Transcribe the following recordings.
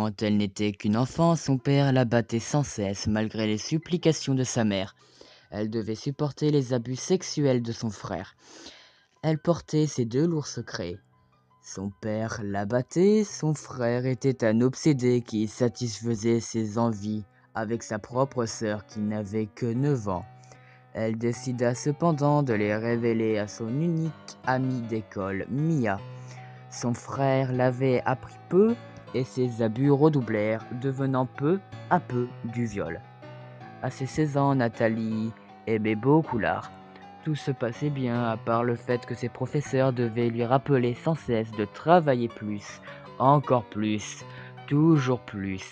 Quand elle n'était qu'une enfant, son père la battait sans cesse malgré les supplications de sa mère. Elle devait supporter les abus sexuels de son frère. Elle portait ses deux lourds secrets. Son père la battait, son frère était un obsédé qui satisfaisait ses envies avec sa propre sœur qui n'avait que 9 ans. Elle décida cependant de les révéler à son unique amie d'école, Mia. Son frère l'avait appris peu et ses abus redoublèrent, devenant peu à peu du viol. À ses 16 ans, Nathalie aimait beaucoup l'art. Tout se passait bien à part le fait que ses professeurs devaient lui rappeler sans cesse de travailler plus, encore plus, toujours plus,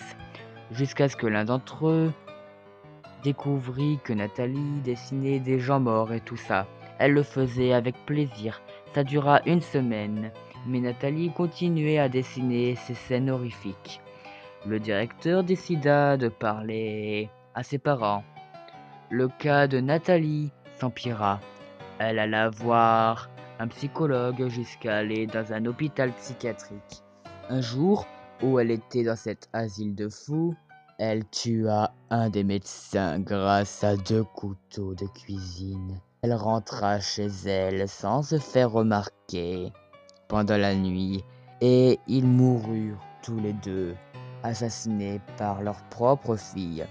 jusqu'à ce que l'un d'entre eux découvrit que Nathalie dessinait des gens morts et tout ça. Elle le faisait avec plaisir. Ça dura une semaine, mais Nathalie continuait à dessiner ces scènes horrifiques. Le directeur décida de parler à ses parents. Le cas de Nathalie s'empira. Elle alla voir un psychologue jusqu'à aller dans un hôpital psychiatrique. Un jour, où elle était dans cet asile de fous, elle tua un des médecins grâce à 2 couteaux de cuisine. Elle rentra chez elle sans se faire remarquer pendant la nuit et ils moururent tous les deux, assassinés par leur propre fille.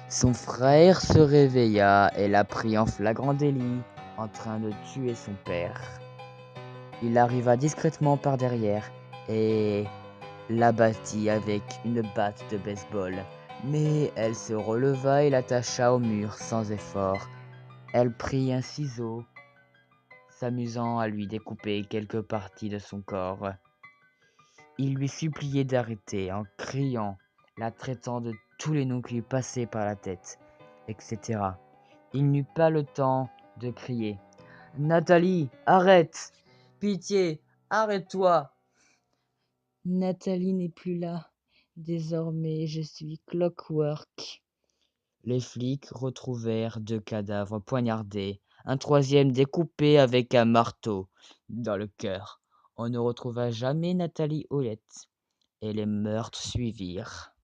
Son frère se réveilla et la prit en flagrant délit en train de tuer son père. Il arriva discrètement par derrière et l'abattit avec une batte de baseball. Mais elle se releva et l'attacha au mur sans effort. Elle prit un ciseau, s'amusant à lui découper quelques parties de son corps. Il lui suppliait d'arrêter en criant, la traitant de tous les noms qui lui passaient par la tête, etc. Il n'eut pas le temps de crier. Nathalie, arrête! Pitié, arrête-toi! Nathalie n'est plus là. Désormais, je suis Clockwork. Les flics retrouvèrent 2 cadavres poignardés, un troisième découpé avec un marteau dans le cœur. On ne retrouva jamais Nathalie Hollett et les meurtres suivirent.